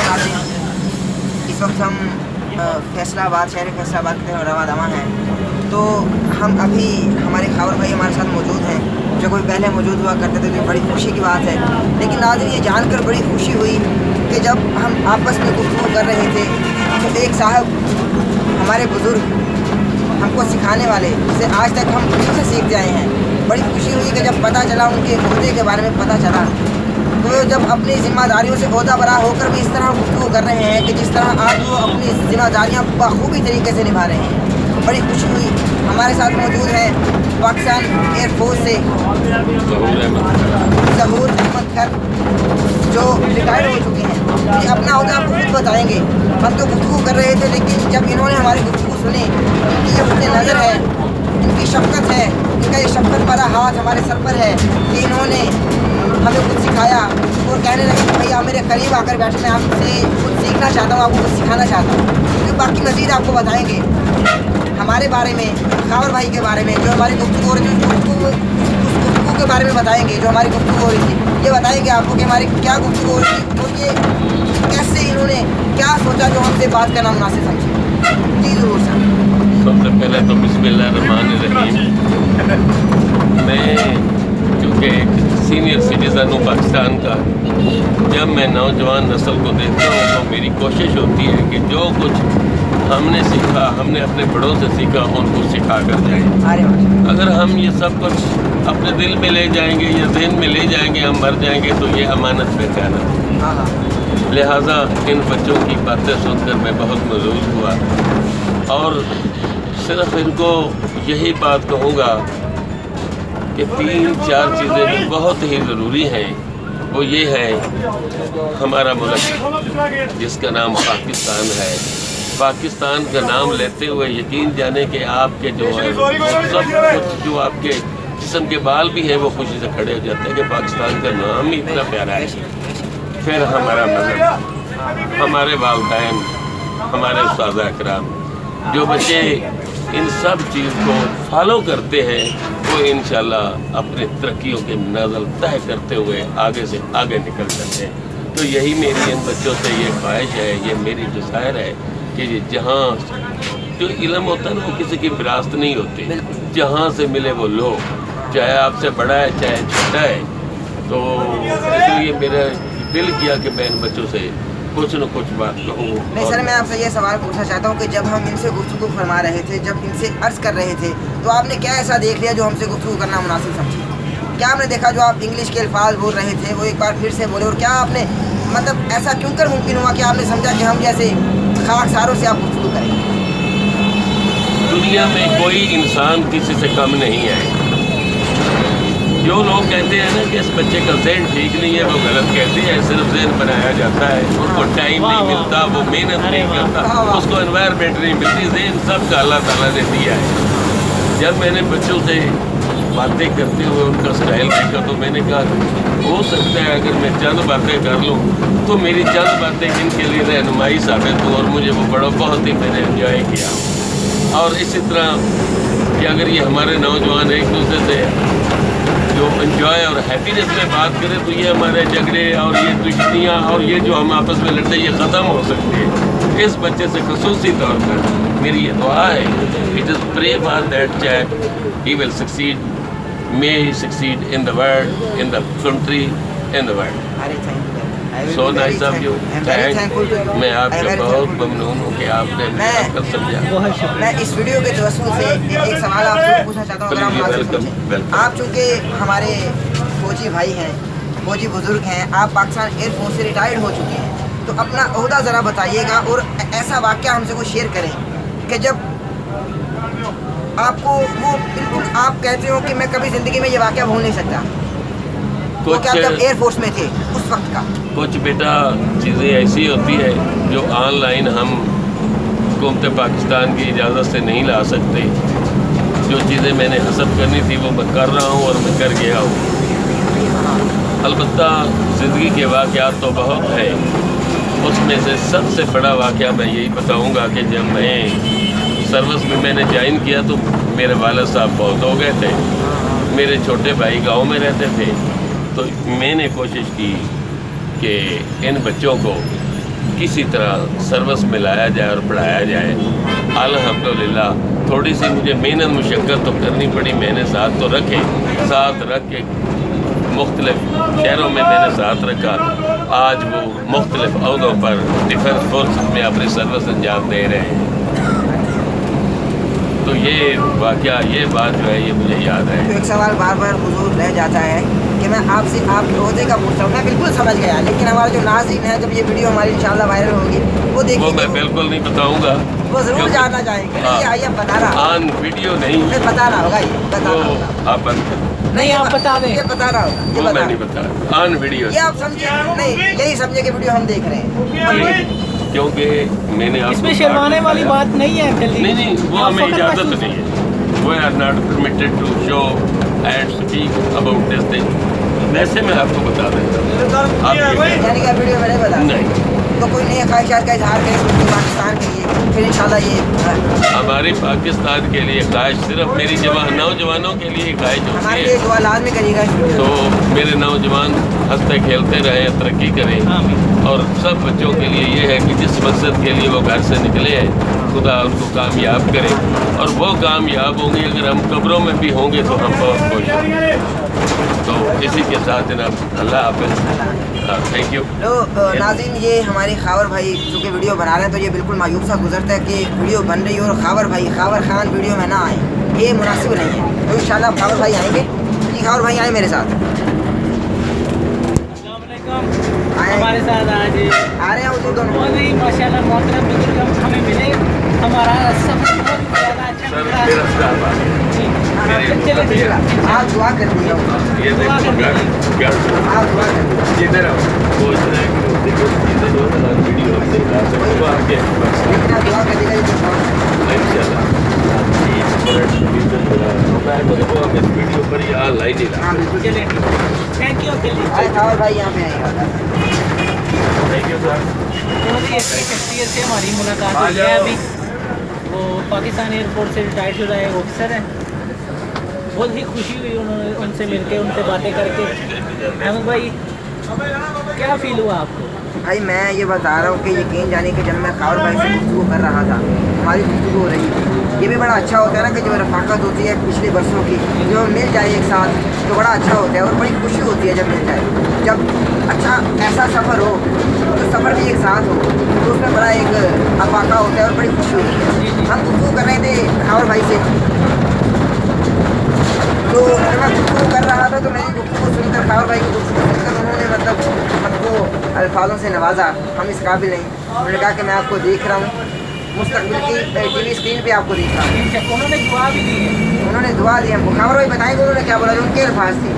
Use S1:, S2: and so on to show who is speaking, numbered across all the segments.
S1: इस वक्त हम फैसलाबाद, शहर फैसलाबाद के रवा दवा हैं। तो हम अभी हमारे खावर भाई हमारे साथ मौजूद हैं, जो कोई पहले मौजूद हुआ करते थे, तो बड़ी खुशी की बात है। लेकिन नाज़रीन, ये जानकर बड़ी खुशी हुई कि जब हम आपस में गुफ्तगू कर रहे थे तो एक साहब हमारे बुज़ुर्ग हमको सिखाने वाले, जिसे आज तक हम उनसे सीखते आए हैं, बड़ी खुशी हुई कि जब पता चला, उनके ओहदे के बारे में पता चला, तो जब अपनी ज़िम्मेदारियों से ओहदा बरा होकर भी इस तरह गुफ्तगू कर रहे हैं कि जिस तरह आज वो अपनी ज़िम्मेदारियाँ बखूबी तरीके से निभा रहे हैं, बड़ी खुशी हुई। हमारे साथ मौजूद हैं पाकिस्तान एयरफोर्स से ज़हूर अहमद खर, जो रिटायर्ड हो चुके हैं। ये अपना ओहदा आपको खुद बताएंगे। हम तो गुफ्तगू कर रहे थे, लेकिन जब इन्होंने हमारी गुफ्तगू सुनी, इनकी ये हुस्न नज़र है, इनकी शफ़क़त है, इनका ये शफ़क़त भरा हाथ हमारे सर पर है कि इन्होंने हमें कुछ सिखाया और कहने लगे कि भैया मेरे करीब आकर बैठे, मैं आपसे कुछ सीखना चाहता हूँ, आपको कुछ सिखाना चाहता हूँ। तो बाकी मज़ीद आपको बताएंगे हमारे बारे में, खावर भाई के बारे में, जो हमारी गुफ्तगू हो रही थी, उस गुफ्तगू के बारे में बताएंगे जो हमारी गुफ्तगू हो रही थी। ये बताएंगे आपको कि हमारी क्या गुफ्तगू हो रही थी और ये कैसे इन्होंने क्या सोचा जो हमसे बात करना मुनासिब समझे। जी ज़रूर सर।
S2: सबसे पहले तो बिस्मिल्लाहिर्रहमानिर्रहीम। मैं चूँकि एक सीनियर सिटीज़न हूँ पाकिस्तान का, जब मैं नौजवान नस्ल को देखता हूँ तो मेरी कोशिश होती है कि जो कुछ हमने सीखा, हमने अपने बड़ों से सीखा, उनको सिखा कर जाएँ। अगर हम ये सब कुछ अपने दिल में ले जाएंगे या ज़हन में ले जाएंगे, हम मर जाएंगे, तो ये अमानत पे कहना। लिहाजा इन बच्चों की बातें सुनकर मैं बहुत मजबूर हुआ और सिर्फ इनको यही बात कहूँगा कि 3-4 चीज़ें जो बहुत ही ज़रूरी हैं, वो ये है हमारा मुल्क जिसका नाम पाकिस्तान है। पाकिस्तान का नाम लेते हुए यकीन जाने कि आपके जो है सब कुछ, जो आपके जिस्म के बाल भी हैं, वो खुशी से खड़े हो जाते हैं कि पाकिस्तान का नाम ही इतना प्यारा है। फिर हमारा मज़हब, हमारे वालिदैन, हमारे उस्ताद अकराम, जो बच्चे इन सब चीज़ को फॉलो करते हैं, वो इंशाल्लाह अपनी तरक्कियों के मंज़िल तय करते हुए आगे से आगे निकल सकते हैं। तो यही मेरी इन बच्चों से ये ख्वाहिश है, ये मेरी डिज़ायर है कि जहाँ जो इल्म होता है ना, वो किसी की विरासत नहीं होती, जहाँ से मिले वो लो, चाहे आपसे बड़ा है चाहे छोटा है। तो इसलिए मेरा दिल किया कि मैं इन बच्चों से कुछ न कुछ बात कहूँ।
S1: नहीं सर, मैं आपसे ये सवाल पूछना चाहता हूँ कि जब हम इनसे गुफ्तगू फरमा रहे थे, जब इनसे अर्ज़ कर रहे थे, तो आपने क्या ऐसा देख लिया जो हमसे गुफ्तगू करना मुनासिब समझे? क्या आपने देखा जो आप इंग्लिश के अल्फाज बोल रहे थे वो एक बार फिर से बोले, और क्या आपने मतलब ऐसा क्यों कर मुमकिन हुआ कि आपने समझा कि हम जैसे खाकसारों से आप गुफ्तगू करें?
S2: दुनिया में कोई इंसान किसी से कम नहीं है। जो लोग कहते हैं ना कि इस बच्चे का ज़हन ठीक नहीं है, वो गलत कहते हैं। सिर्फ ज़हन बनाया जाता है, उसको टाइम नहीं मिलता, वो मेहनत नहीं करता, उसको एनवायरनमेंट नहीं मिलती। ज़हन सबका अल्लाह ताला ने दिया है। जब मैंने बच्चों से बातें करते हुए उनका स्टाइल देखा, तो मैंने कहा हो सकता है अगर मैं चंद बातें कर लूँ तो मेरी चंद बातें इनके लिए रहनुमाई साबित हो, और मुझे वो बहुत ही मैंने एंजॉय किया। और इसी तरह कि अगर ये हमारे नौजवान एक दूसरे से जो एंजॉय और हैप्पीनेस में बात करें, तो ये हमारे झगड़े और ये दुश्मनियाँ और ये जो हम आपस में लड़ते हैं, ये ख़त्म हो सकती है। इस बच्चे से खसूसी तौर पर मेरी ये दुआ है, it is pray for that child, he will succeed, may he succeed in the world, in the country, in the world. So nice of you, thank. मैं आपका बहुत ममनून हूँ कि आपने मेरा समझा।
S1: मैं इस वीडियो के तवस्सुल से एक सवाल आपसे पूछना चाहता हूँ, अगर आप मुनासिब समझें। आप चूँकि हमारे फौजी भाई हैं, फौजी बुज़ुर्ग हैं, आप पाकिस्तान एयरफोर्स से रिटायर्ड हो चुके हैं, तो अपना ओहदा ज़रा बताइएगा और ऐसा वाक़या हमसे कुछ शेयर करें कि जब आपको वो बिल्कुल आप कहते हो कि मैं कभी ज़िंदगी में ये वाक़या भूल नहीं सकता, तो क्या जब एयरफोर्स में थे उस वक्त का?
S2: कुछ बेटा चीज़ें ऐसी होती है जो ऑनलाइन हम हुकूमत पाकिस्तान की इजाज़त से नहीं ला सकते। जो चीज़ें मैंने हसब करनी थी वो मैं कर रहा हूँ और मैं कर गया हूँ। अलबत्ता ज़िंदगी के वाक़यात तो बहुत हैं, उसमें से सबसे बड़ा वाक़या मैं यही बताऊँगा कि जब मैं सर्विस में मैंने ज्वाइन किया तो मेरे वालिद साहब बहुत हो गए थे, मेरे छोटे भाई गाँव में रहते थे। तो मैंने कोशिश की कि इन बच्चों को किसी तरह सर्विस में लाया जाए और पढ़ाया जाए। अल्हम्दुलिल्लाह थोड़ी सी मुझे मेहनत मुशक्क़त तो करनी पड़ी, मैंने साथ तो रखे, साथ रख के मुख्तलिफ शहरों में मैंने साथ रखा। आज वो मुख्तलिफ अहदों पर डिफेंस फोर्स में अपनी सर्विस अंजाम दे रहे हैं। तो ये वाक़या, ये बात जो है ये मुझे याद है।
S1: तो एक सवाल बार बार हुजूर रह जाता है कि मैं आपसे आपके ओहदे का पूछता हूँ। मैं बिल्कुल समझ गया, लेकिन हमारे जो नाज़रीन है, जब ये वीडियो हमारी इंशाल्लाह वायरल होगी वो देखिए,
S2: वो मैं बिल्कुल नहीं बताऊंगा,
S1: वो ज़रूर जानना चाहेंगे। नहीं आइए बता रहा
S2: ऑन वीडियो नहीं,
S1: बता रहा होगा, ये बता रहा होगा।
S2: आप बंद करो।
S1: नहीं आप बता दें, ये बता रहा होगा, ये
S2: वो
S1: बता
S2: मैं नहीं
S1: रहा
S2: बता, ऑन वीडियो
S1: ये आप समझे नहीं, यही समझे कि वीडियो हम देख रहे हैं।
S2: क्योंकि मैंने आपको
S3: इसमें शर्माने वाली बात नहीं है जल्दी।
S2: नहीं वो हमें इजाज़त नहीं है। We are not permitted to show and speak about this thing. वैसे मैं आपको बता देता हूँ। आप
S1: यानी कि वीडियो में नहीं बता
S2: नहीं,
S1: तो कोई नई ख्वाहिशात का इजहार करें पाकिस्तान के लिए, फिर इंशाल्लाह ये
S2: हमारी पाकिस्तान के लिए ख्वाहिश सिर्फ मेरी नौजवानों के लिए ख्वाहिश होती
S1: हमारे लिए
S2: है।
S1: दुआ लाजमी करिएगा।
S2: तो मेरे नौजवान हंसते खेलते रहें, तरक्की करें। और सब बच्चों के लिए ये है कि जिस मकसद के लिए वो घर से निकले हैं, खुदा उनको कामयाब करे। और वो कामयाब होंगे, अगर हम कब्रों में भी होंगे तो हम बहुत खुश होंगे। तो इसी के साथ जनाब अल्लाह हाफ़िज़, थैंक यू।
S1: तो नाज़रीन, ये हमारे खावर भाई चूँकि वीडियो बना रहे हैं, तो ये बिल्कुल मायूब सा गुजरता है कि वीडियो बन रही है और खावर भाई खावर खान वीडियो में ना आए, ये मुनासिब नहीं है। तो इंशाल्लाह खावर भाई आएंगे। जी खावर भाई आए मेरे साथ,
S3: हमारे साथ आज
S1: आ रहे हैं वो दोनों।
S3: बहुत ही माशाल्लाह मोहतरम बुजुर्ग हमें मिले। हमारा सफर बहुत ज़्यादा अच्छा
S2: सर
S3: गुजरा।
S2: मेरा स्टाफ आ गया।
S3: चले
S1: आप दुआ कर दीजिए,
S2: ये देखो
S1: आप दुआ कर दीजिए।
S2: इधर आओ, वो इधर है कि देखो इधर वो वाला वीडियो हमसे बता सकते हो आगे
S1: लेकिन आप दुआ कर दीजिए
S2: इंशाल्लाह। मैं तो देखो हम इस वीडियो पर ही लाइन ही
S1: हाँ बिल्कुल।
S3: चले, थैंक यू अकेले।
S1: आए खावर भाई यहाँ पे आएगा।
S2: Thank you sir.
S3: बहुत ही अच्छी शख्सियत से हमारी मुलाकात हुई है अभी। वो पाकिस्तान एयरपोर्ट से रिटायर्ड शुदा एक ऑफिसर है। बहुत ही खुशी हुई उन्होंने उनसे मिलके, उनसे बातें करके। अहमद भाई क्या फील हुआ आपको?
S1: भाई मैं ये बता रहा हूँ कि यकीन जाने कि जब मैं खावर भाई से गुफ्तगू कर रहा था, हमारी गुफ्तगू हो रही थी। ये भी बड़ा अच्छा होता है ना कि जो रफाकत होती है पिछले बरसों की, जो मिल जाए एक साथ तो बड़ा अच्छा होता है और बड़ी खुशी होती है जब मिल जाए। जब अच्छा ऐसा सफ़र हो तो सफ़र भी एक साथ हो तो उसमें बड़ा एक अफाका होता है और बड़ी खुशी होती है। हम गुफ्तगू कर रहे थे खावर भाई से, तो जब मैं गुफ्तगू कर रहा था तो मेरी गुफ्तगू सुनकर, खावर भाई की गुफ्तगू सुनकर उन्होंने मतलब हमको अल्फाजों से नवाजा। हम इस काबिल नहीं। उन्होंने कहा कि मैं आपको देख रहा हूँ, मुस्तकबिल की टीवी स्क्रीन पे आपको देख रहा हूँ।
S3: उन्होंने दुआ भी दी है।
S1: उन्होंने दुआ दी हमको। खावर भाई बताएंगे उन्होंने क्या बोला, जो उनके अल्फाज थे।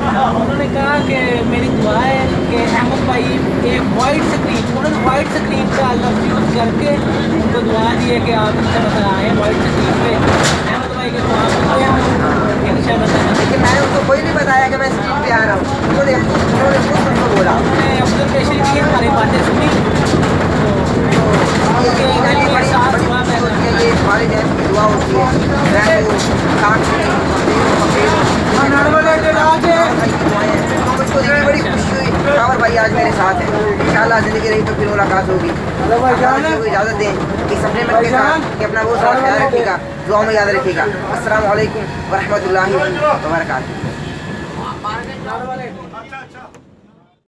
S3: उन्होंने कहा कि मेरी दुआ है कि अहमद भाई एक वाइट स्क्रीन, उन्होंने वाइट स्क्रीन का लफ्ज़ यूज़ करके उनको दुआ दी है कि आप इनसे मतलब आए वाइट स्क्रीन पे अहमद भाई के दुआ को इंशाल्लाह।
S1: लेकिन मैंने उनको कोई नहीं बताया कि मैं स्क्रीन पे आ रहा हूँ। उन्होंने खुद उनको बोला।
S3: उन्होंने ऑब्जर्वेशन की, हमारी बातें सुनी।
S1: ये हमारे जैन की दुआ होती है। मैं तो मुझको देखिए बड़ी खुशी हुई। खावर भाई आज मेरे साथ है। इंशाल्लाह ज़िंदगी रही तो फिर मुलाकात होगी। इजाज़त दें कि सप्लीमेंट के साथ कि अपना बहुत सारा ख्याल रखिएगा, दुआ में याद रखिएगा। अस्सलाम वालेकुम व रहमतुल्लाहि व बरकातहू।